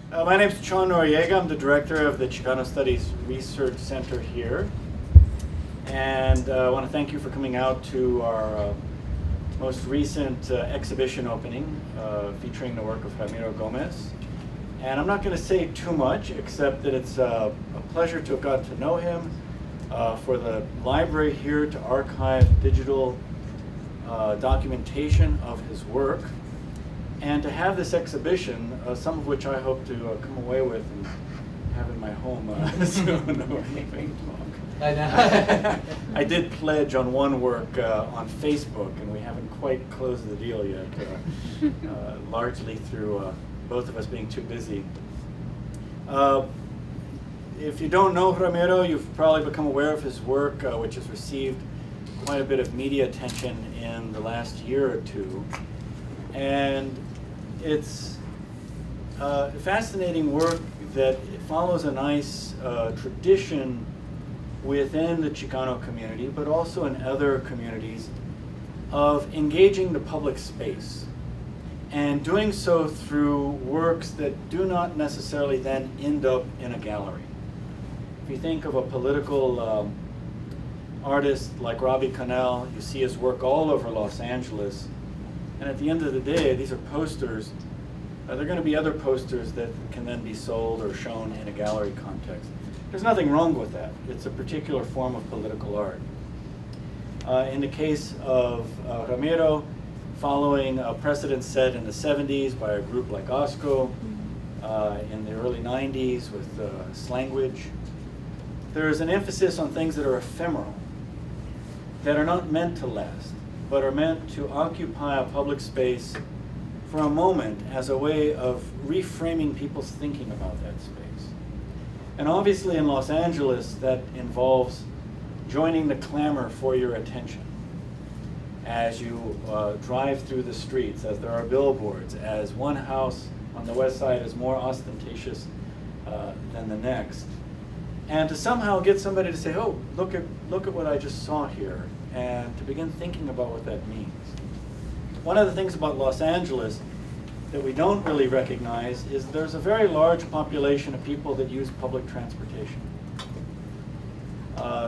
My name is Chon Noriega. I'm the director of the Chicano Studies Research Center here. And I want to thank you for coming out to our most recent exhibition opening featuring the work of Ramiro Gomez. And I'm not going to say too much, except that it's a pleasure to have got to know him, for the library here to archive digital documentation of his work, and to have this exhibition, some of which I hope to come away with and have in my home soon or anything. I know. I did pledge on one work on Facebook, and we haven't quite closed the deal yet, largely through both of us being too busy. If you don't know Ramiro, you've probably become aware of his work, which has received quite a bit of media attention in the last year or two. And it's fascinating work that follows a nice tradition within the Chicano community, but also in other communities, of engaging the public space, and doing so through works that do not necessarily then end up in a gallery. If you think of a political artist like Robbie Connell, you see his work all over Los Angeles, and at the end of the day, these are posters. There are going to be other posters that can then be sold or shown in a gallery context. There's nothing wrong with that. It's a particular form of political art. In the case of Ramiro, following a precedent set in the 70s by a group like OSCO, in the early 90s with Slanguage, there is an emphasis on things that are ephemeral, that are not meant to last, but are meant to occupy a public space for a moment as a way of reframing people's thinking about that space. And obviously in Los Angeles, that involves joining the clamor for your attention as you drive through the streets, as there are billboards, as one house on the west side is more ostentatious than the next. And to somehow get somebody to say, oh, look at what I just saw here, and to begin thinking about what that means. One of the things about Los Angeles that we don't really recognize is there's a very large population of people that use public transportation.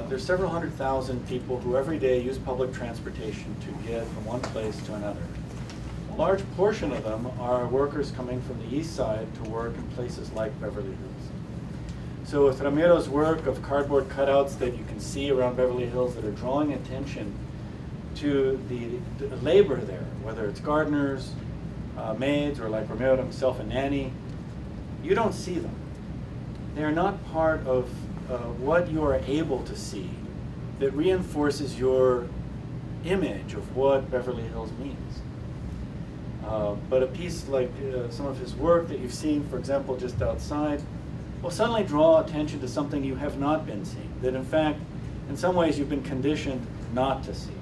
There's several 100,000 people who every day use public transportation to get from one place to another. A large portion of them are workers coming from the east side to work in places like Beverly Hills. So with Ramiro's work of cardboard cutouts that you can see around Beverly Hills that are drawing attention to the labor there, whether it's gardeners, maids, or like Ramiro himself, a nanny, you don't see them. They are not part of what you are able to see that reinforces your image of what Beverly Hills means. But a piece like some of his work that you've seen, for example, just outside, will suddenly draw attention to something you have not been seeing, that in fact, in some ways you've been conditioned not to see.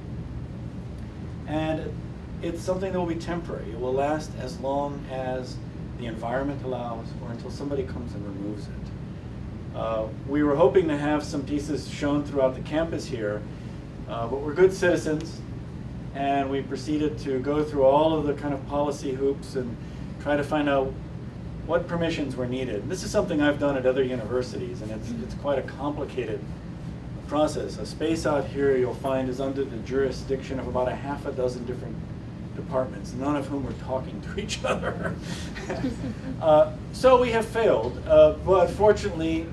And it's something that will be temporary. It will last as long as the environment allows, or until somebody comes and removes it. We were hoping to have some pieces shown throughout the campus here, but we're good citizens, and we proceeded to go through all of the kind of policy hoops and try to find out what permissions were needed. And this is something I've done at other universities, and it's quite a complicated process. A space out here you'll find is under the jurisdiction of about a half a dozen different departments, none of whom are talking to each other. So we have failed, but fortunately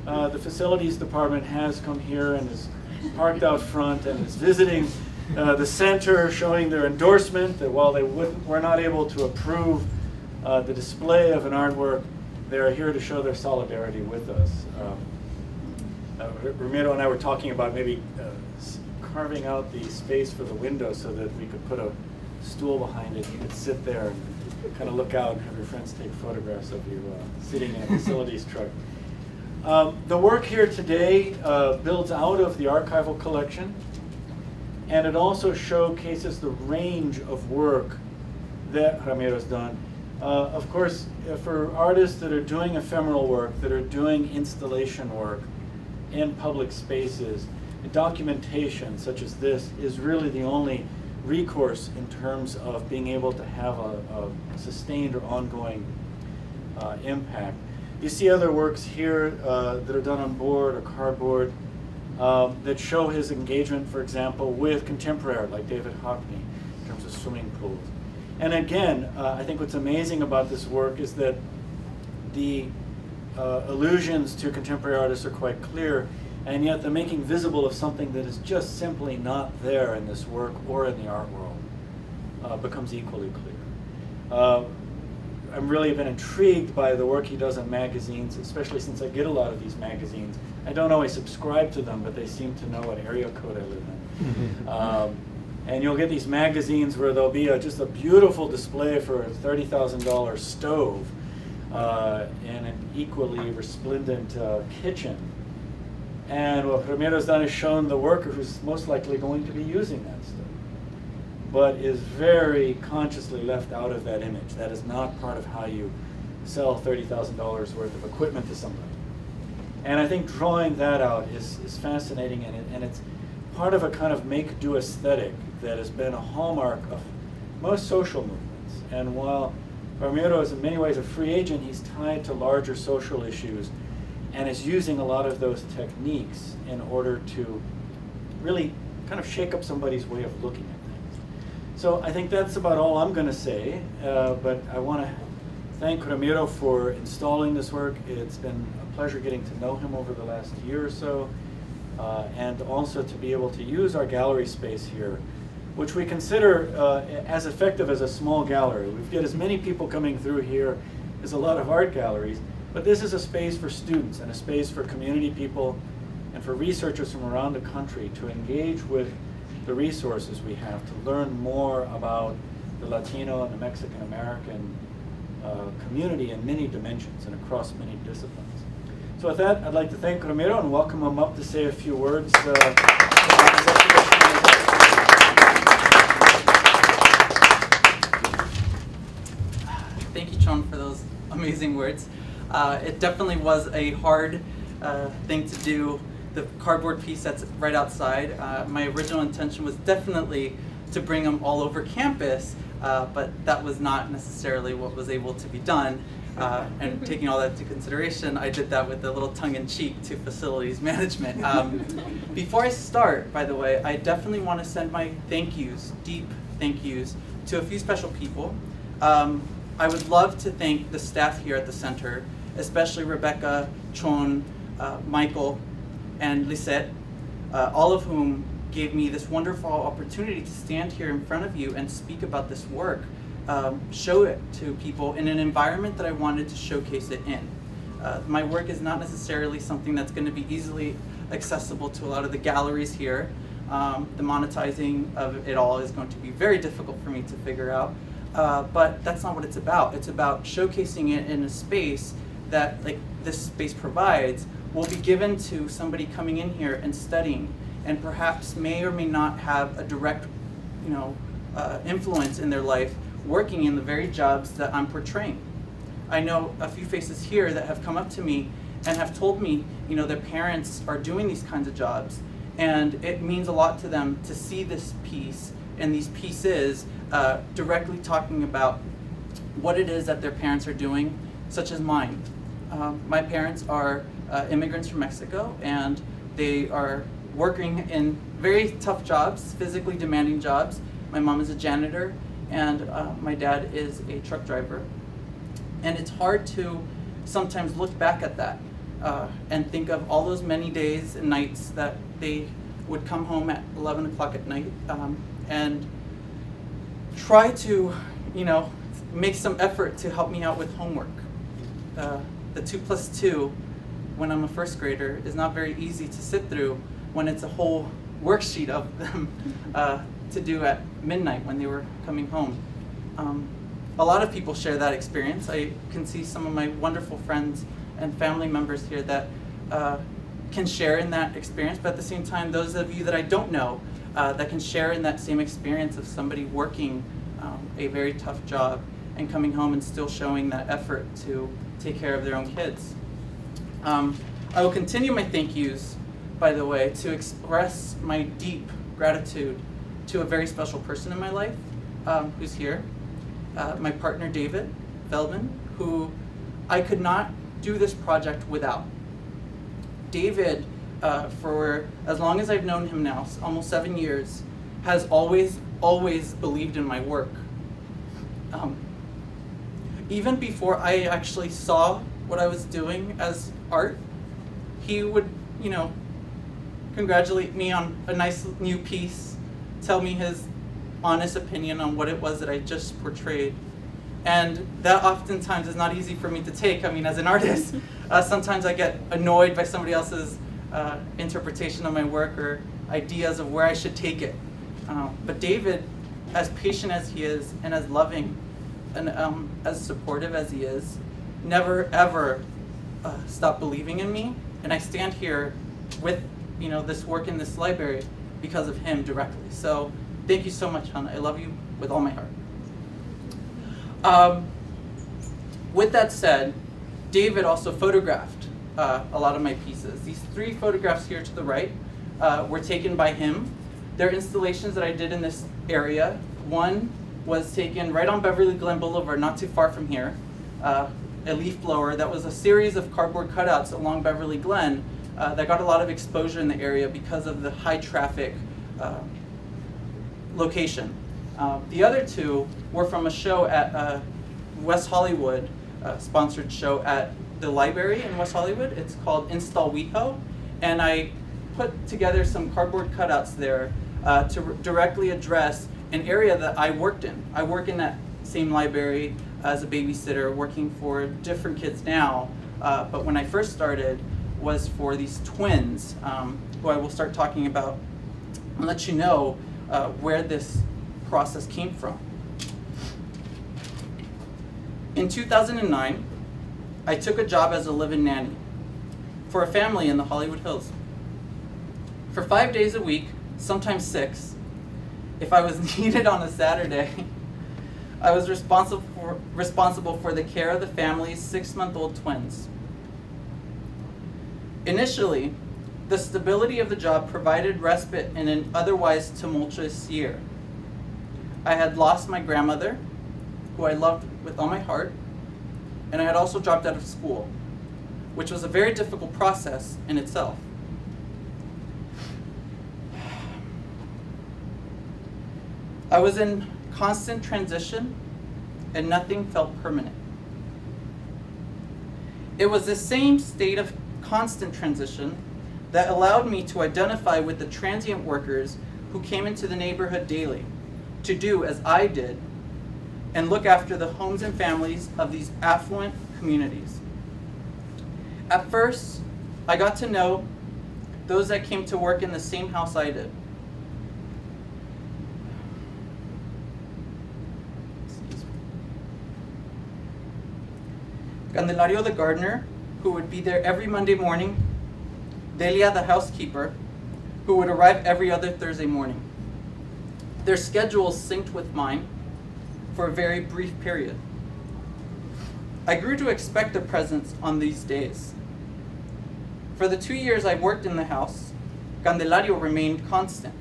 the facilities department has come here and is parked out front and is visiting the center, showing their endorsement that while they were not able to approve the display of an artwork, they are here to show their solidarity with us. Ramiro and I were talking about maybe carving out the space for the window so that we could put a stool behind it. You could sit there and kind of look out and have your friends take photographs of you sitting in a facilities truck. The work here today builds out of the archival collection, and it also showcases the range of work that Ramiro's done. Of course, for artists that are doing ephemeral work, that are doing installation work in public spaces, documentation such as this is really the only recourse in terms of being able to have a sustained or ongoing impact. You see other works here that are done on board or cardboard that show his engagement, for example, with contemporary art like David Hockney in terms of swimming pools. And again, I think what's amazing about this work is that the allusions to contemporary artists are quite clear, and yet the making visible of something that is just simply not there in this work or in the art world becomes equally clear. I've really been intrigued by the work he does in magazines, especially since I get a lot of these magazines. I don't always subscribe to them, but they seem to know what area code I live in. And you'll get these magazines where there'll be just a beautiful display for a $30,000 stove in an equally resplendent kitchen. And what Ramiro's done is shown the worker who's most likely going to be using that stove, but is very consciously left out of that image. That is not part of how you sell $30,000 worth of equipment to somebody. And I think drawing that out is fascinating, and it's part of a kind of make-do aesthetic that has been a hallmark of most social movements. And while Ramiro is in many ways a free agent, he's tied to larger social issues and is using a lot of those techniques in order to really kind of shake up somebody's way of looking at things. So I think that's about all I'm going to say, but I want to thank Ramiro for installing this work. It's been a pleasure getting to know him over the last year or so, and also to be able to use our gallery space here, which we consider as effective as a small gallery. We've got as many people coming through here as a lot of art galleries, but this is a space for students and a space for community people and for researchers from around the country to engage with the resources we have to learn more about the Latino and the Mexican American community in many dimensions and across many disciplines. So with that, I'd like to thank Ramiro and welcome him up to say a few words. Thank you, Chon, for those amazing words. It definitely was a hard thing to do, the cardboard piece that's right outside. My original intention was definitely to bring them all over campus, but that was not necessarily what was able to be done. And taking all that into consideration, I did that with a little tongue-in-cheek to facilities management. Before I start, by the way, I definitely want to send my thank yous, deep thank yous, to a few special people. I would love to thank the staff here at the center, especially Rebecca, Chon, Michael, and Lisette, all of whom gave me this wonderful opportunity to stand here in front of you and speak about this work, show it to people in an environment that I wanted to showcase it in. My work is not necessarily something that's going to be easily accessible to a lot of the galleries here. The monetizing of it all is going to be very difficult for me to figure out. But that's not what it's about. It's about showcasing it in a space that, like this space provides, will be given to somebody coming in here and studying, and perhaps may or may not have a direct, influence in their life working in the very jobs that I'm portraying. I know a few faces here that have come up to me and have told me, their parents are doing these kinds of jobs, and it means a lot to them to see this piece and these pieces directly talking about what it is that their parents are doing, such as mine. My parents are immigrants from Mexico, and they are working in very tough jobs, physically demanding jobs. My mom is a janitor, and my dad is a truck driver. And it's hard to sometimes look back at that and think of all those many days and nights that they would come home at 11 o'clock at night and try to, make some effort to help me out with homework. The 2 + 2, when I'm a first grader, is not very easy to sit through when it's a whole worksheet of them to do at midnight when they were coming home. A lot of people share that experience. I can see some of my wonderful friends and family members here that can share in that experience, but at the same time, those of you that I don't know that can share in that same experience of somebody working a very tough job and coming home and still showing that effort to take care of their own kids. I will continue my thank yous, by the way, to express my deep gratitude to a very special person in my life who's here, my partner David Feldman, who I could not do this project without. David, for as long as I've known him now, almost 7 years, has always believed in my work. Even before I actually saw what I was doing as art, he would, congratulate me on a nice new piece, tell me his honest opinion on what it was that I just portrayed. And that oftentimes is not easy for me to take. I mean, as an artist, sometimes I get annoyed by somebody else's interpretation of my work or ideas of where I should take it. But David, as patient as he is and as loving and as supportive as he is, never ever stopped believing in me. And I stand here with this work in this library because of him directly. So thank you so much, Hannah. I love you with all my heart. With that said, David also photographed a lot of my pieces. These 3 photographs here to the right were taken by him. They're installations that I did in this area. One was taken right on Beverly Glen Boulevard, not too far from here. A leaf blower that was a series of cardboard cutouts along Beverly Glen that got a lot of exposure in the area because of the high traffic location. The other 2 were from a show at West Hollywood, sponsored show at the library in West Hollywood. It's called Install WeHo, and I put together some cardboard cutouts there to directly address an area that I worked in. I work in that same library as a babysitter, working for different kids now, but when I first started was for these twins, who I will start talking about and let you know where this process came from. In 2009, I took a job as a live-in nanny for a family in the Hollywood Hills. For 5 days a week, sometimes 6, if I was needed on a Saturday, I was responsible for the care of the family's 6-month-old twins. Initially, the stability of the job provided respite in an otherwise tumultuous year. I had lost my grandmother, who I loved with all my heart, and I had also dropped out of school, which was a very difficult process in itself. I was in constant transition, and nothing felt permanent. It was the same state of constant transition that allowed me to identify with the transient workers who came into the neighborhood daily to do as I did and look after the homes and families of these affluent communities. At first, I got to know those that came to work in the same house I did. Candelario the gardener, who would be there every Monday morning, Delia the housekeeper, who would arrive every other Thursday morning. Their schedules synced with mine for a very brief period. I grew to expect their presence on these days. For the 2 years I worked in the house, Candelario remained constant.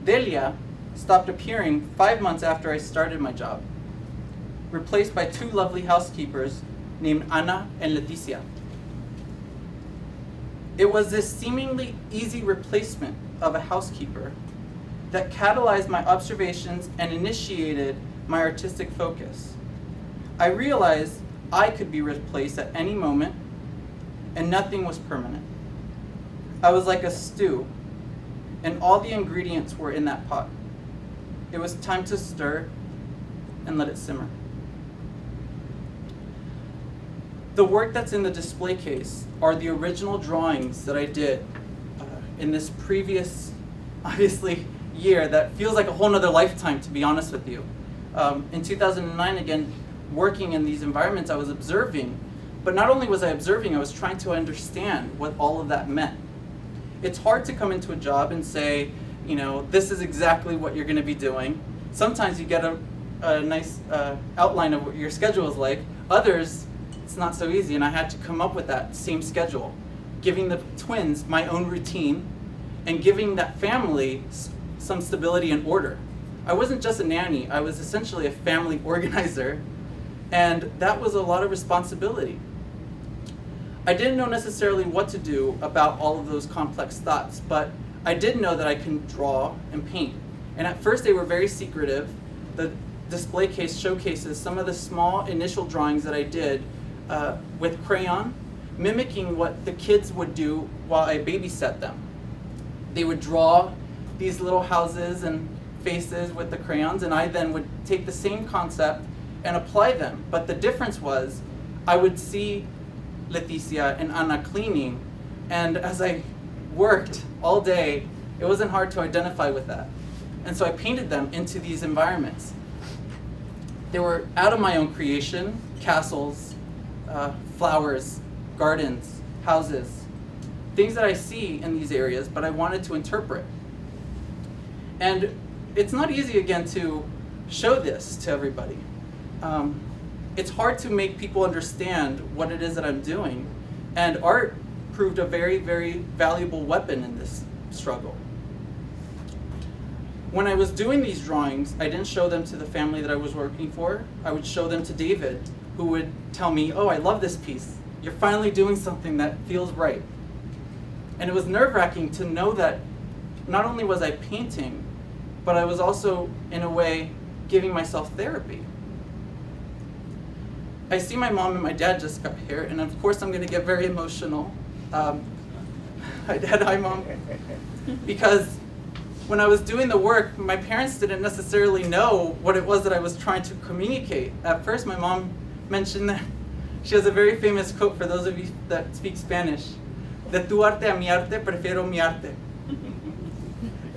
Delia stopped appearing 5 months after I started my job, replaced by 2 lovely housekeepers named Ana and Leticia. It was this seemingly easy replacement of a housekeeper that catalyzed my observations and initiated my artistic focus. I realized I could be replaced at any moment, and nothing was permanent. I was like a stew, and all the ingredients were in that pot. It was time to stir and let it simmer. The work that's in the display case are the original drawings that I did in this previous, obviously, year that feels like a whole nother lifetime, to be honest with you. In 2009, again, working in these environments, I was observing, but not only was I observing, I was trying to understand what all of that meant. It's hard to come into a job and say, this is exactly what you're gonna be doing. Sometimes you get a nice outline of what your schedule is like. Others, it's not so easy, and I had to come up with that same schedule, giving the twins my own routine and giving that family some stability and order. I wasn't just a nanny, I was essentially a family organizer, And that was a lot of responsibility. I didn't know necessarily what to do about all of those complex thoughts, but I did know that I can draw and paint. And at first they were very secretive. The display case showcases some of the small initial drawings that I did with crayon, mimicking what the kids would do while I babysat them. They would draw these little houses and faces with the crayons, and I then would take the same concept and apply them. But the difference was I would see Leticia and Ana cleaning, and as I worked all day, it wasn't hard to identify with that. And so I painted them into these environments. They were out of my own creation: castles, flowers, gardens, houses, things that I see in these areas, but I wanted to interpret. And it's not easy, again, to show this to everybody. It's hard to make people understand what it is that I'm doing, and art proved a very, very valuable weapon in this struggle. When I was doing these drawings, I didn't show them to the family that I was working for. I would show them to David, who would tell me, "Oh, I love this piece. You're finally doing something that feels right." And it was nerve-wracking to know that not only was I painting, but I was also, in a way, giving myself therapy. I see my mom and my dad just got here, and of course I'm going to get very emotional. Hi, Dad. Hi, Mom. Because when I was doing the work, my parents didn't necessarily know what it was that I was trying to communicate. At first, my mom mentioned that she has a very famous quote for those of you that speak Spanish: "De tu arte a mi arte, prefiero mi arte."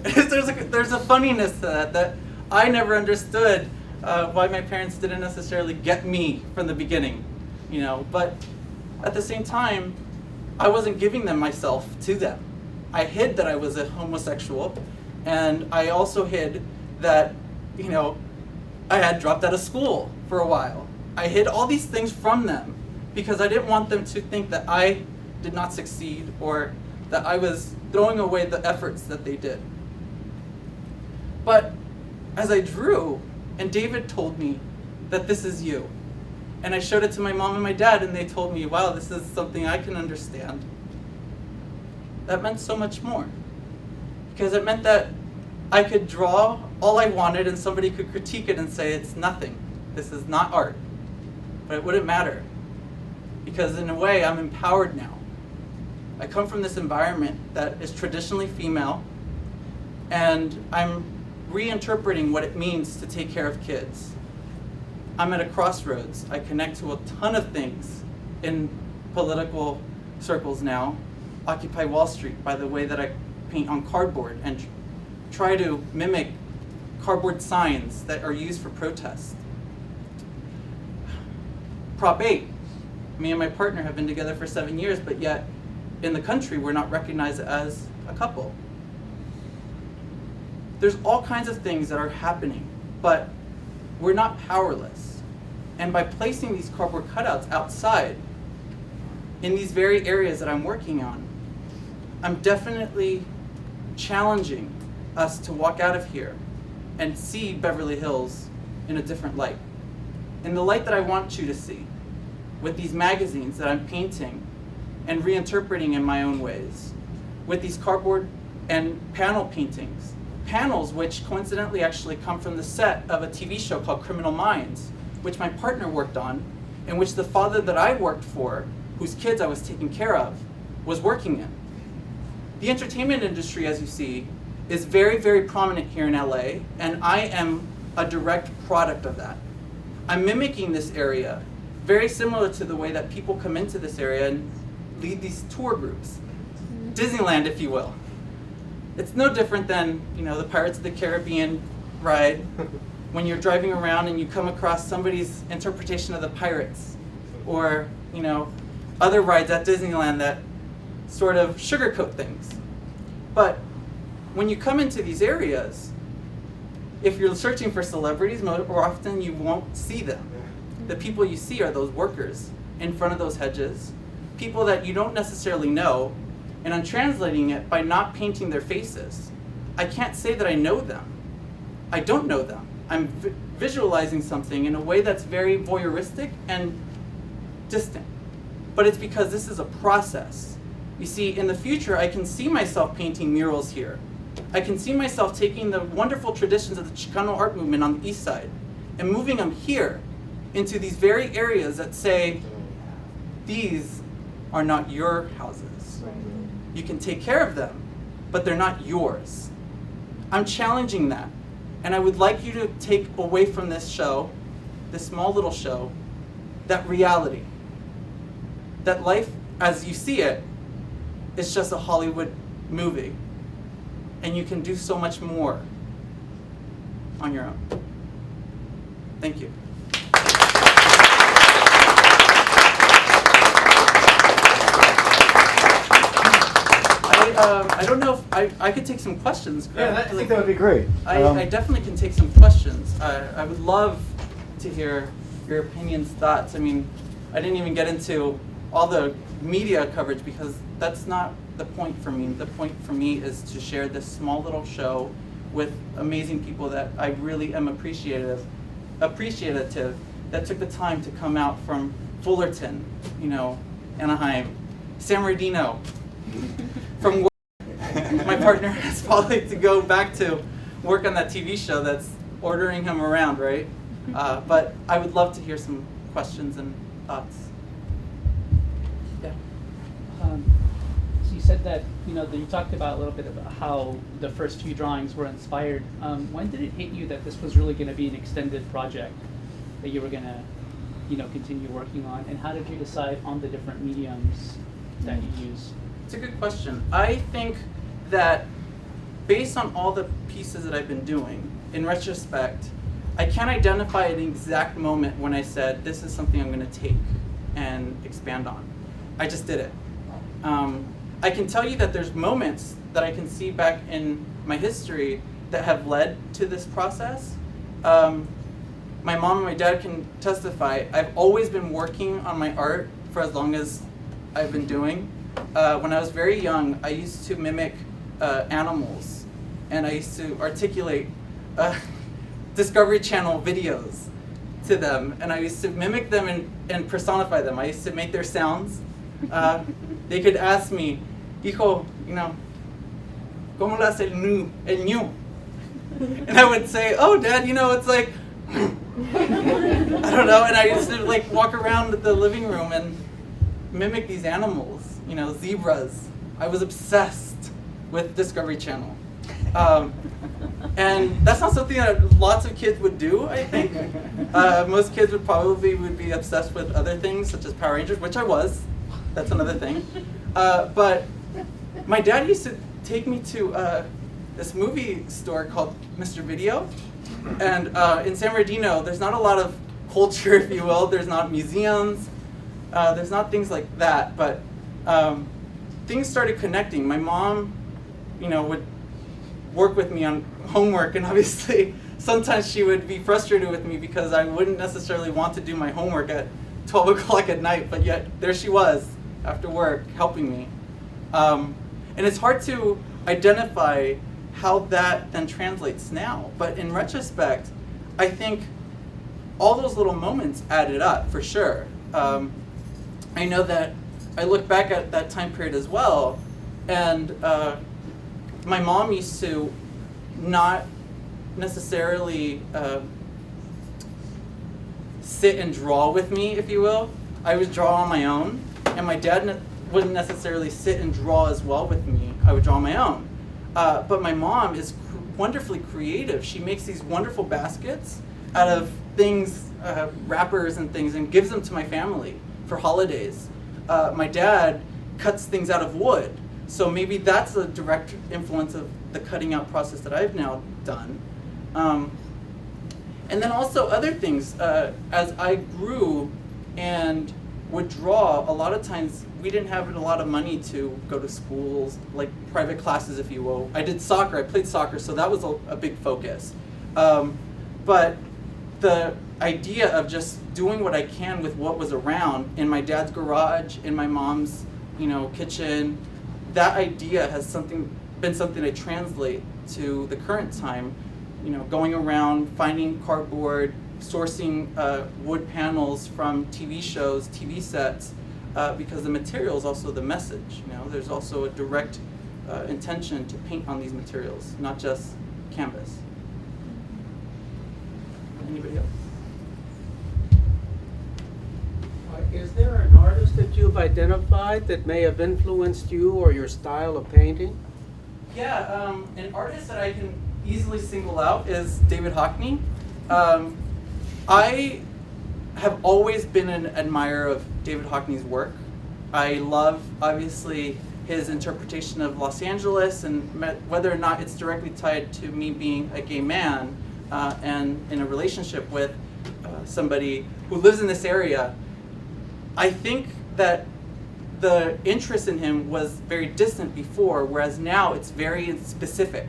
There's a funniness to that I never understood why my parents didn't necessarily get me from the beginning, you know. But at the same time, I wasn't giving them myself to them. I hid that I was a homosexual, and I also hid that, you know, I had dropped out of school for a while. I hid all these things from them because I didn't want them to think that I did not succeed or that I was throwing away the efforts that they did. But as I drew, and David told me that this is you, and I showed it to my mom and my dad, and they told me, "Wow, this is something I can understand," that meant so much more. Because it meant that I could draw all I wanted and somebody could critique it and say it's nothing. This is not art. But it wouldn't matter. Because in a way, I'm empowered now. I come from this environment that is traditionally female, and I'm reinterpreting what it means to take care of kids. I'm at a crossroads. I connect to a ton of things in political circles now. Occupy Wall Street by the way that I paint on cardboard and try to mimic cardboard signs that are used for protest. Prop 8. Me and my partner have been together for 7 years, but yet in the country we're not recognized as a couple. There's all kinds of things that are happening, but we're not powerless. And by placing these cardboard cutouts outside in these very areas that I'm working on, I'm definitely challenging us to walk out of here and see Beverly Hills in a different light. In the light that I want you to see, with these magazines that I'm painting and reinterpreting in my own ways, with these cardboard and panel paintings. Panels which coincidentally actually come from the set of a TV show called Criminal Minds, which my partner worked on, and which the father that I worked for, whose kids I was taking care of, was working in. The entertainment industry, as you see, is very, very prominent here in LA, and I am a direct product of that. I'm mimicking this area, very similar to the way that people come into this area and lead these tour groups. Disneyland, if you will. It's no different than, you know, the Pirates of the Caribbean ride when you're driving around and you come across somebody's interpretation of the pirates, or, you know, other rides at Disneyland that sort of sugarcoat things. But when you come into these areas, if you're searching for celebrities, more often you won't see them. The people you see are those workers in front of those hedges, people that you don't necessarily know, and I'm translating it by not painting their faces. I can't say that I know them. I don't know them. I'm visualizing something in a way that's very voyeuristic and distant. But it's because this is a process. You see, in the future, I can see myself painting murals here. I can see myself taking the wonderful traditions of the Chicano art movement on the east side and moving them here into these very areas that say, these are not your houses. You can take care of them, but they're not yours. I'm challenging that. And I would like you to take away from this show, this small little show, that reality. That life, as you see it, is just a Hollywood movie. And you can do so much more on your own. Thank you. I don't know if I could take some questions. Yeah, I think that would be great. I definitely can take some questions. I would love to hear your opinions, thoughts. I mean, I didn't even get into all the media coverage because that's not the point for me. The point for me is to share this small little show with amazing people that I really am appreciative that took the time to come out from Fullerton, Anaheim, San Bernardino, from my partner has probably to go back to work on that TV show that's ordering him around, right? But I would love to hear some questions and thoughts. Yeah. So you said that, that you talked about a little bit about how the first few drawings were inspired. When did it hit you that this was really going to be an extended project that you were going to, continue working on? And how did you decide on the different mediums that you use? It's a good question. I think that based on all the pieces that I've been doing, in retrospect, I can't identify an exact moment when I said, this is something I'm going to take and expand on. I just did it. I can tell you that there's moments that I can see back in my history that have led to this process. My mom and my dad can testify. I've always been working on my art for as long as I've been doing. When I was very young, I used to mimic animals, and I used to articulate Discovery Channel videos to them, and I used to mimic them and personify them. I used to make their sounds. They could ask me, hijo, ¿cómo lo hace el ñu? And I would say, oh, Dad, it's like, I don't know, and I used to walk around the living room and mimic these animals. Zebras. I was obsessed with Discovery Channel. And that's not something that lots of kids would do, I think. Most kids would be obsessed with other things, such as Power Rangers, which I was. That's another thing. But my dad used to take me to this movie store called Mr. Video. And in San Bernardino, there's not a lot of culture, if you will. There's not museums. There's not things like that. But things started connecting. My mom, would work with me on homework, and obviously sometimes she would be frustrated with me because I wouldn't necessarily want to do my homework at 12 o'clock at night, but yet there she was after work helping me. And it's hard to identify how that then translates now, but in retrospect, I think all those little moments added up for sure. I know that I look back at that time period as well, and my mom used to not necessarily sit and draw with me, if you will. I would draw on my own, and my dad wouldn't necessarily sit and draw as well with me. I would draw on my own. But my mom is wonderfully creative. She makes these wonderful baskets out of things, wrappers and things, and gives them to my family for holidays. My dad cuts things out of wood. So maybe that's a direct influence of the cutting out process that I've now done. And then also other things. As I grew and would draw, a lot of times we didn't have a lot of money to go to schools, like private classes, if you will. I did soccer, I played soccer, so that was a big focus. But the idea of just doing what I can with what was around in my dad's garage, in my mom's kitchen, that idea has been something I translate to the current time going around, finding cardboard, sourcing wood panels from TV shows, TV sets, because the material is also the message. There's also a direct intention to paint on these materials, not just canvas. Anybody else? Is there an artist that you've identified that may have influenced you or your style of painting? Yeah, an artist that I can easily single out is David Hockney. I have always been an admirer of David Hockney's work. I love, obviously, his interpretation of Los Angeles, and whether or not it's directly tied to me being a gay man and in a relationship with somebody who lives in this area. I think that the interest in him was very distant before, whereas now it's very specific.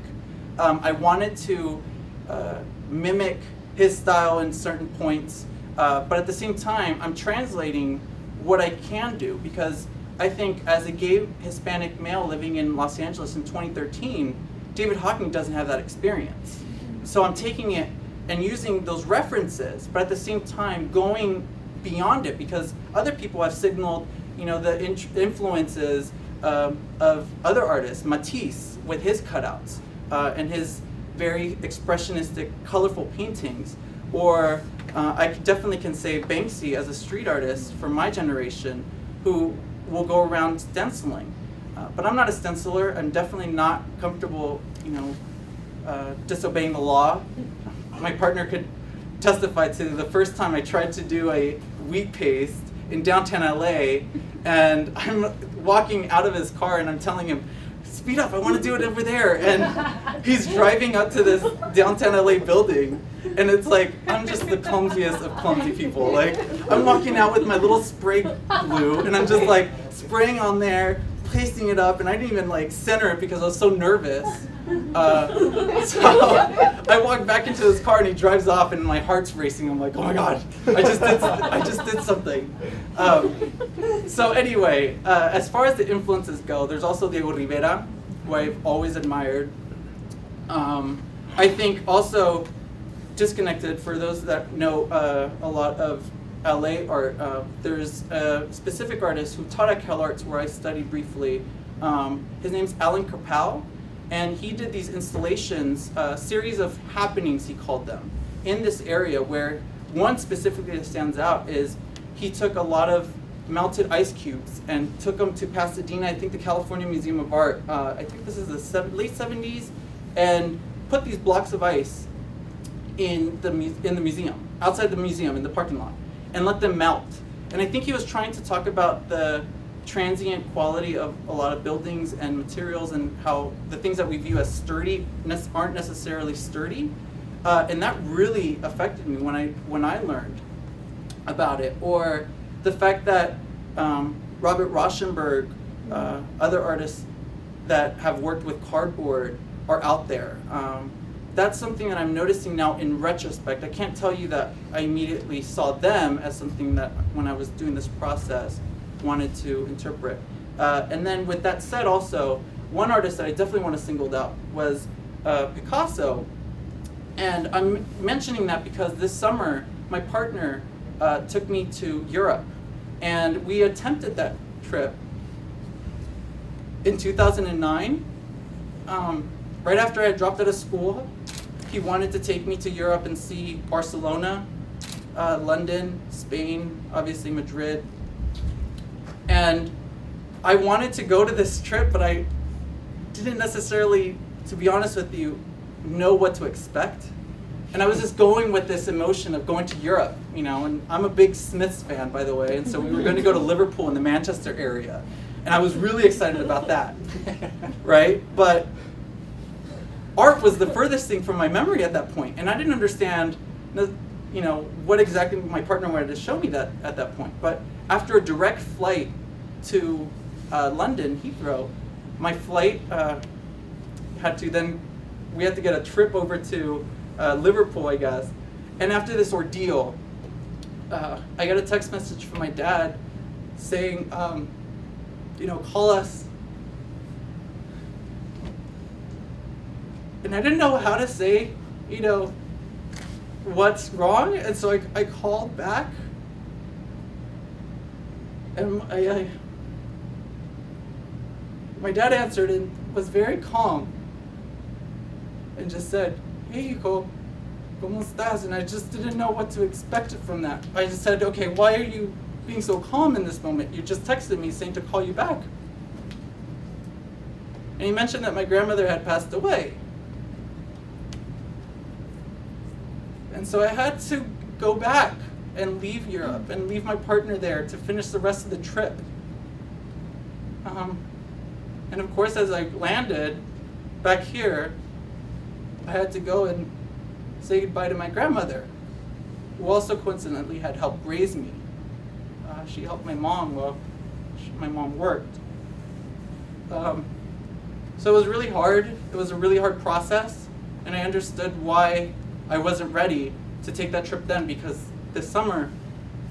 I wanted to mimic his style in certain points, but at the same time, I'm translating what I can do, because I think as a gay Hispanic male living in Los Angeles in 2013, David Hockney doesn't have that experience. So I'm taking it and using those references, but at the same time going beyond it, because other people have signaled, the influences of other artists, Matisse with his cutouts and his very expressionistic, colorful paintings, or I definitely can say Banksy as a street artist from my generation, who will go around stenciling. But I'm not a stenciler. I'm definitely not comfortable, disobeying the law. My partner could testify to the first time I tried to do a wheat paste in downtown LA, and I'm walking out of his car and I'm telling him, speed up, I want to do it over there. And he's driving up to this downtown LA building, and it's like, I'm just the clumsiest of clumsy people. Like, I'm walking out with my little spray glue, and I'm just like spraying on there, pasting it up, and I didn't even like center it because I was so nervous. So I walk back into his car and he drives off, and my heart's racing. I'm like, oh my god, I just did something. So anyway, as far as the influences go, there's also Diego Rivera, who I've always admired. I think also, disconnected, for those that know a lot of LA art, there's a specific artist who taught at CalArts where I studied briefly. His name's Alan Capel. And he did these installations, a series of happenings, he called them, in this area, where one specifically that stands out is he took a lot of melted ice cubes and took them to Pasadena, I think the California Museum of Art, I think this is the late 70s, and put these blocks of ice in the museum, outside the museum, in the parking lot, and let them melt. And I think he was trying to talk about the transient quality of a lot of buildings and materials, and how the things that we view as sturdy aren't necessarily sturdy, and that really affected me when I learned about it. Or the fact that Robert Rauschenberg, other artists that have worked with cardboard are out there. That's something that I'm noticing now in retrospect. I can't tell you that I immediately saw them as something that, when I was doing this process, wanted to interpret. And then with that said, also, one artist that I definitely want to single out was Picasso. And I'm mentioning that because this summer, my partner took me to Europe. And we attempted that trip in 2009. Right after I had dropped out of school, he wanted to take me to Europe and see Barcelona, London, Spain, obviously Madrid. And I wanted to go to this trip, but I didn't necessarily, to be honest with you, know what to expect. And I was just going with this emotion of going to Europe, and I'm a big Smiths fan, by the way, and so we were going to go to Liverpool in the Manchester area. And I was really excited about that, right? But art was the furthest thing from my memory at that point, and I didn't understand, what exactly my partner wanted to show me that at that point. But after a direct flight to London, Heathrow, my flight we had to get a trip over to Liverpool, I guess. And after this ordeal, I got a text message from my dad saying, call us. And I didn't know how to say, you know, what's wrong? And so I called back, and my dad answered and was very calm and just said, "Hey, Hijo, ¿cómo estás?" And I just didn't know what to expect from that. I just said, "Okay, why are you being so calm in this moment? You just texted me saying to call you back." And he mentioned that my grandmother had passed away. And so I had to go back and leave Europe and leave my partner there to finish the rest of the trip. And of course, as I landed back here, I had to go and say goodbye to my grandmother, who also coincidentally had helped raise me. She helped my mom while my mom worked. So it was really hard. It was a really hard process, and I understood why I wasn't ready to take that trip then, because this summer,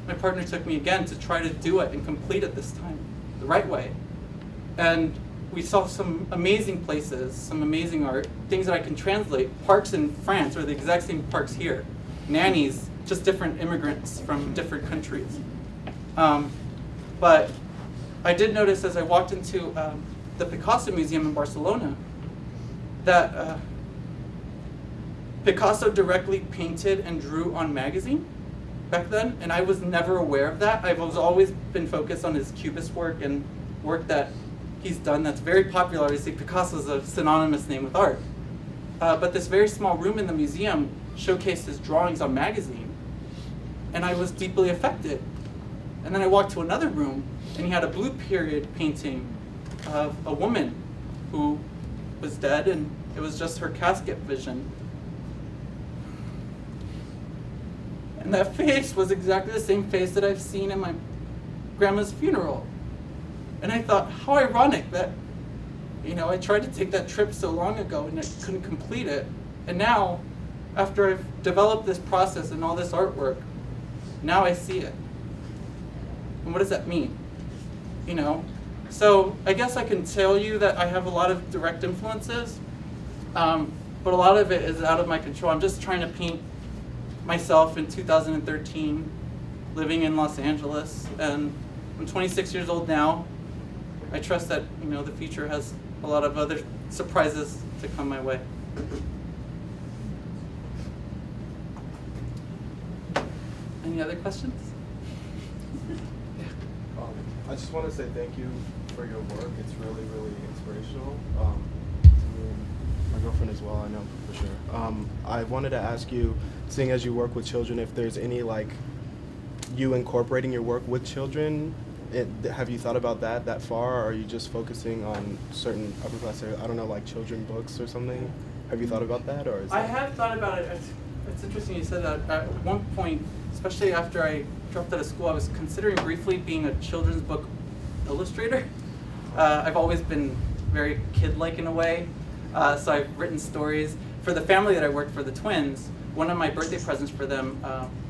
my partner took me again to try to do it and complete it this time, the right way. And we saw some amazing places, some amazing art, things that I can translate. Parks in France are the exact same parks here. Nannies, just different immigrants from different countries. But I did notice as I walked into the Picasso Museum in Barcelona that Picasso directly painted and drew on magazine back then, and I was never aware of that. I've always been focused on his Cubist work and work that he's done that's very popular. Obviously, Picasso is a synonymous name with art. But this very small room in the museum showcased his drawings on magazine, and I was deeply affected. And then I walked to another room, and he had a blue period painting of a woman who was dead, and it was just her casket vision. And that face was exactly the same face that I've seen in my grandma's funeral. And I thought, how ironic that, you know, I tried to take that trip so long ago and I couldn't complete it. And now, after I've developed this process and all this artwork, now I see it. And what does that mean? You know? So I guess I can tell you that I have a lot of direct influences, but a lot of it is out of my control. I'm just trying to paint myself in 2013, living in Los Angeles, and I'm 26 years old now. I trust that, you know, the future has a lot of other surprises to come my way. Any other questions? I just want to say thank you for your work. It's really, really inspirational to me and my girlfriend as well, I know for sure. I wanted to ask you, seeing as you work with children, if there's any, like, you incorporating your work with children, have you thought about that far, or are you just focusing on certain upper class areas, I don't know, like children books or something? Have you thought about that, or is I have thought about it. It's interesting you said that. At one point, especially after I dropped out of school, I was considering briefly being a children's book illustrator. I've always been very kid-like in a way, so I've written stories. For the family that I worked for, the twins, one of my birthday presents for them,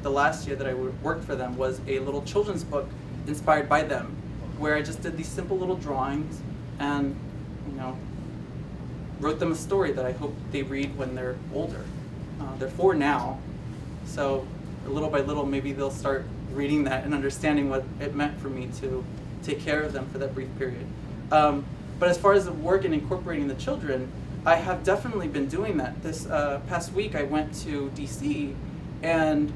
the last year that I worked for them, was a little children's book inspired by them, where I just did these simple little drawings and, you know, wrote them a story that I hope they read when they're older. They're 4 now, so little by little maybe they'll start reading that and understanding what it meant for me to take care of them for that brief period. But as far as the work and incorporating the children, I have definitely been doing that. This past week I went to DC, and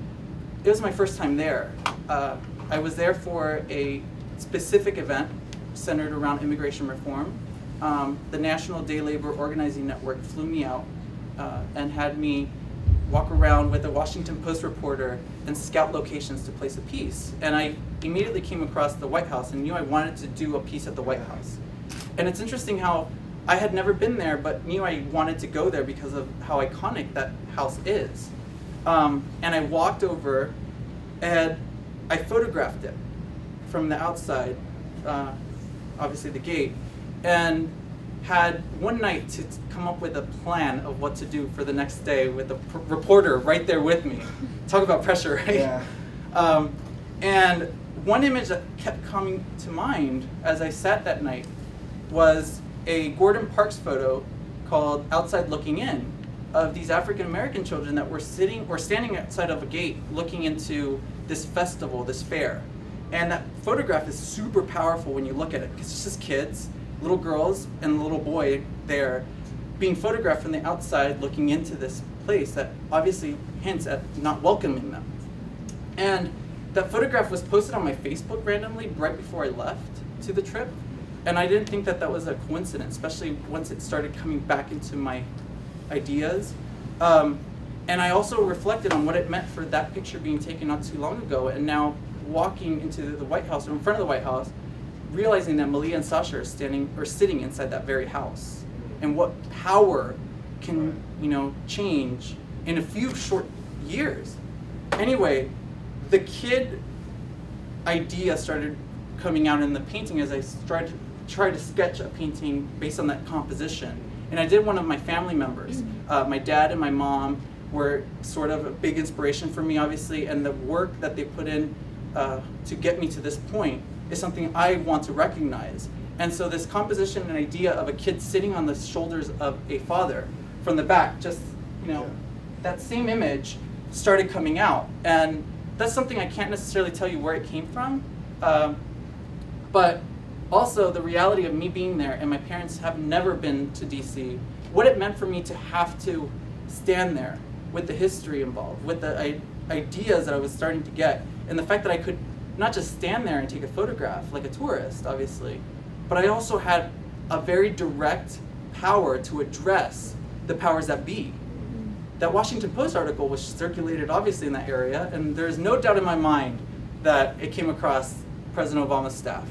it was my first time there. I was there for a specific event centered around immigration reform. The National Day Labor Organizing Network flew me out and had me walk around with a Washington Post reporter and scout locations to place a piece. And I immediately came across the White House and knew I wanted to do a piece at the White House. And it's interesting how I had never been there, but knew I wanted to go there because of how iconic that house is. And I walked over and I photographed it from the outside, obviously the gate, and had one night to come up with a plan of what to do for the next day with a reporter right there with me. Talk about pressure, right? Yeah. And one image that kept coming to mind as I sat that night was a Gordon Parks photo called Outside Looking In, of these African American children that were sitting or standing outside of a gate looking into this festival, this fair. And that photograph is super powerful when you look at it, because it's just kids, little girls and a little boy there being photographed from the outside looking into this place that obviously hints at not welcoming them. And that photograph was posted on my Facebook randomly right before I left to the trip. And I didn't think that that was a coincidence, especially once it started coming back into my ideas. And I also reflected on what it meant for that picture being taken not too long ago, and now walking into the White House, or in front of the White House, realizing that Malia and Sasha are standing or sitting inside that very house, and what power can change in a few short years. Anyway, the kid idea started coming out in the painting as I tried to sketch a painting based on that composition. And I did one of my family members. My dad and my mom were sort of a big inspiration for me, obviously, and the work that they put in to get me to this point is something I want to recognize. And so this composition and idea of a kid sitting on the shoulders of a father from the back, just, that same image started coming out. And that's something I can't necessarily tell you where it came from, but also the reality of me being there, and my parents have never been to DC, what it meant for me to have to stand there with the history involved, with the ideas that I was starting to get, and the fact that I could not just stand there and take a photograph like a tourist, obviously, but I also had a very direct power to address the powers that be. That Washington Post article was circulated obviously in that area, and there's no doubt in my mind that it came across President Obama's staff.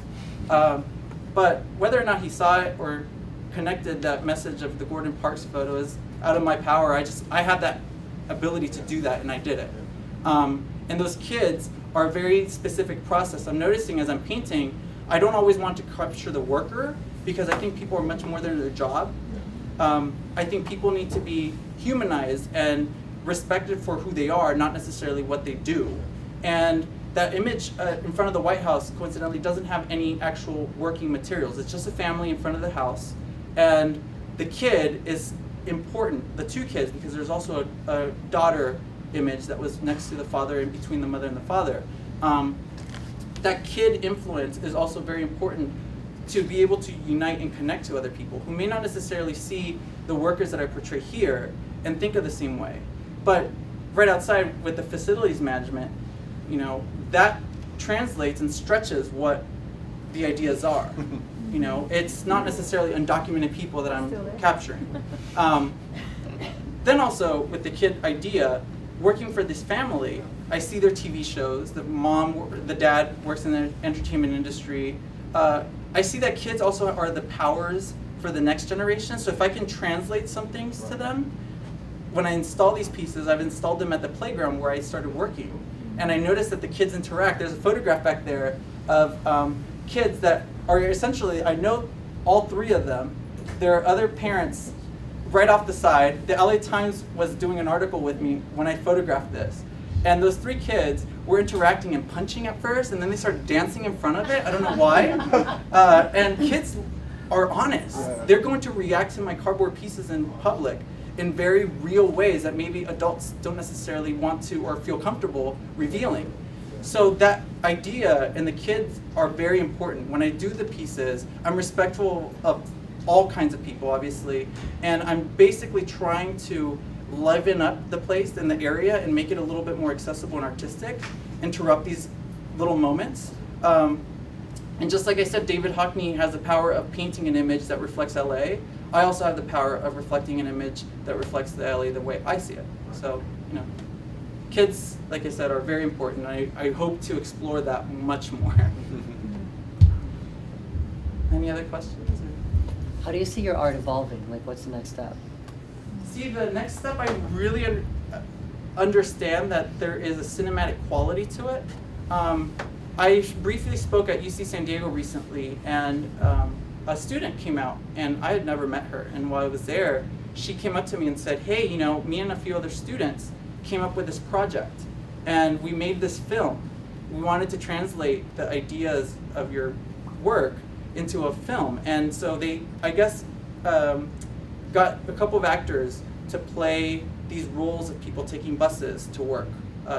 But whether or not he saw it or connected that message of the Gordon Parks photo is out of my power. I had that ability to do that, and I did it. And those kids are a very specific process. I'm noticing as I'm painting, I don't always want to capture the worker, because I think people are much more than their job. I think people need to be humanized and respected for who they are, not necessarily what they do. And that image in front of the White House, coincidentally, doesn't have any actual working materials. It's just a family in front of the house. And the kid is important, the two kids, because there's also a daughter image that was next to the father and between the mother and the father. That kid influence is also very important to be able to unite and connect to other people who may not necessarily see the workers that I portray here and think of the same way. But right outside with the facilities management, that translates and stretches what the ideas are. It's not necessarily undocumented people that I'm capturing. Then also with the kid idea, working for this family, I see their TV shows. The dad works in the entertainment industry. I see that kids also are the powers for the next generation. So if I can translate some things to them, when I install these pieces, I've installed them at the playground where I started working. And I noticed that the kids interact. There's a photograph back there of kids that are essentially, I know all three of them. There are other parents right off the side. The LA Times was doing an article with me when I photographed this. And those three kids were interacting and punching at first, and then they started dancing in front of it. I don't know why. And kids are honest. They're going to react to my cardboard pieces in public in very real ways that maybe adults don't necessarily want to or feel comfortable revealing. So that idea and the kids are very important. When I do the pieces, I'm respectful of all kinds of people, obviously, and I'm basically trying to liven up the place and the area and make it a little bit more accessible and artistic, interrupt these little moments. And just like I said, David Hockney has the power of painting an image that reflects LA. I also have the power of reflecting an image that reflects the LA the way I see it. So, kids, like I said, are very important. I hope to explore that much more. Any other questions? How do you see your art evolving? Like, what's the next step? See, the next step, I really understand that there is a cinematic quality to it. I briefly spoke at UC San Diego recently, and a student came out, and I had never met her. And while I was there, she came up to me and said, hey, me and a few other students came up with this project, and we made this film. We wanted to translate the ideas of your work into a film. And so they, I guess, got a couple of actors to play these roles of people taking buses to work.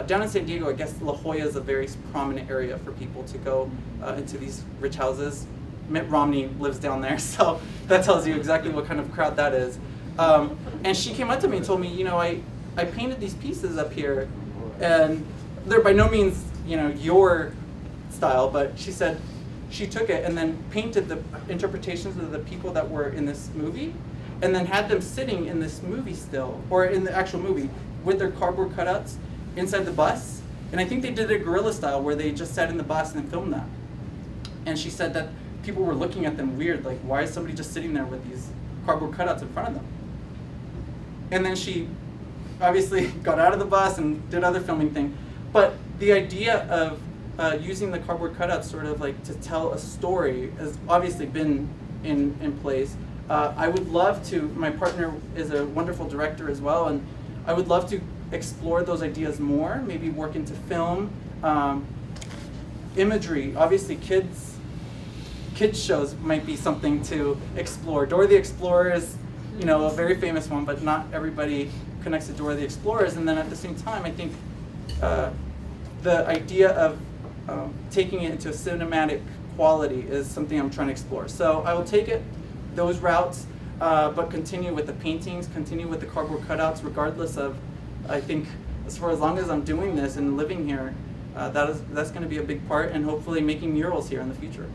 Down in San Diego, I guess La Jolla is a very prominent area for people to go into these rich houses. Mitt Romney lives down there, so that tells you exactly what kind of crowd that is. And she came up to me and told me, you know, I painted these pieces up here, and they're by no means, you know, your style, but she said she took it and then painted the interpretations of the people that were in this movie, and then had them sitting in this movie still, or in the actual movie, with their cardboard cutouts inside the bus. And I think they did it guerrilla style, where they just sat in the bus and filmed that. And she said that people were looking at them weird, like, why is somebody just sitting there with these cardboard cutouts in front of them? And then she obviously got out of the bus and did other filming thing. But the idea of using the cardboard cutouts sort of like to tell a story has obviously been in place. I would love to, my partner is a wonderful director as well, and I would love to explore those ideas more, maybe work into film, imagery. Obviously kids shows might be something to explore. Dora the Explorer is, you know, a very famous one, but not everybody connects to Dora the Explorers. And then at the same time, I think the idea of taking it into a cinematic quality is something I'm trying to explore. So I will take it those routes, but continue with the paintings, continue with the cardboard cutouts, regardless of, I think, as long as I'm doing this and living here, that's going to be a big part, and hopefully making murals here in the future.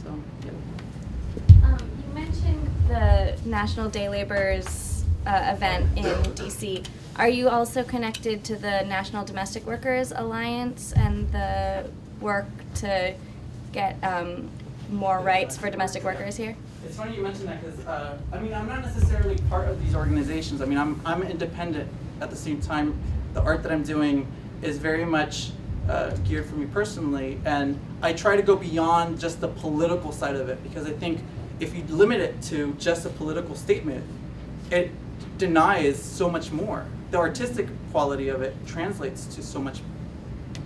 So, yeah. You mentioned the National Day Laborers event in DC. Are you also connected to the National Domestic Workers Alliance and the work to get more rights for domestic workers here? It's funny you mentioned that, because I mean, I'm not necessarily part of these organizations. I mean, I'm independent. At the same time, the art that I'm doing is very much geared for me personally, and I try to go beyond just the political side of it, because I think if you limit it to just a political statement, it denies so much more. The artistic quality of it translates to so much,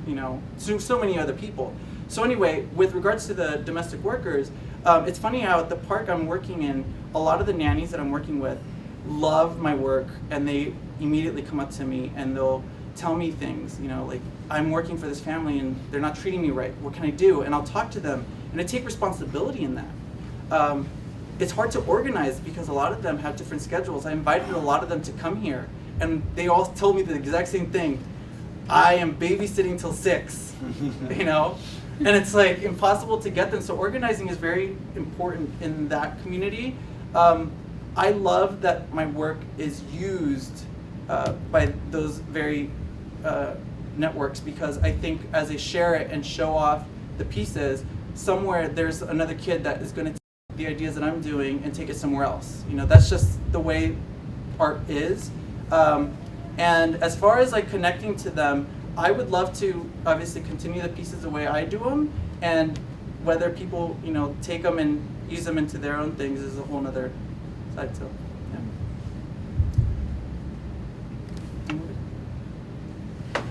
you know, to so many other people. So anyway, with regards to the domestic workers, it's funny how at the park I'm working in, a lot of the nannies that I'm working with love my work, and they immediately come up to me and they'll tell me things, you know, like, I'm working for this family and they're not treating me right, what can I do? And I'll talk to them, and I take responsibility in that. It's hard to organize because a lot of them have different schedules. I invited a lot of them to come here, and they all told me the exact same thing. I am babysitting till 6, you know? And it's like impossible to get them. So organizing is very important in that community. I love that my work is used by those very networks, because I think as they share it and show off the pieces, somewhere there's another kid that is going to take the ideas that I'm doing and take it somewhere else. You know, that's just the way art is. And as far as like connecting to them, I would love to obviously continue the pieces the way I do them, and whether people, you know, take them and use them into their own things is a whole nother side. So, yeah.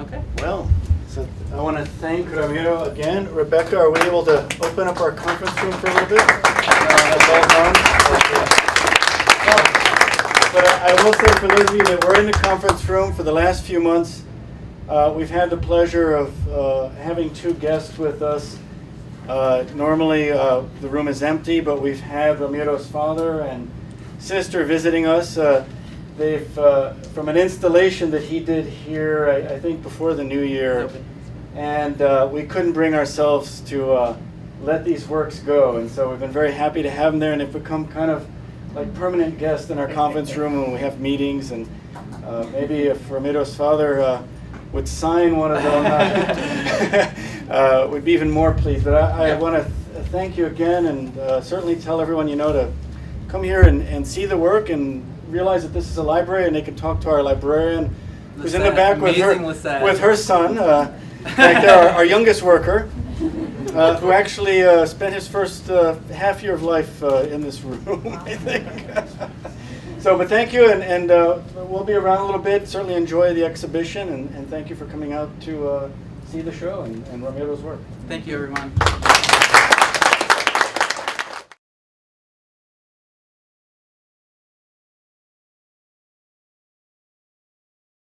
Okay. Well, so I want to thank Ramiro again. Rebecca, are we able to open up our conference room for a little bit? That's all done. But I will say, for those of you that were in the conference room for the last few months, we've had the pleasure of having 2 guests with us. Normally the room is empty, but we've had Ramiro's father and sister visiting us. They've from an installation that he did here, I think before the new year, and we couldn't bring ourselves to let these works go, and so we've been very happy to have them there, and they've become kind of like permanent guests in our conference room when we have meetings. And maybe if Ramiro's father would sign one of them, we'd be even more pleased. But I want to thank you again, and certainly tell everyone you know to come here and see the work, and realize that this is a library, and they can talk to our librarian, who's in the back with her son, back there, our youngest worker, who actually spent his first half year of life in this room, I think. So, but thank you, and we'll be around a little bit. Certainly enjoy the exhibition, and thank you for coming out to see the show and Ramiro's work. Thank you, everyone.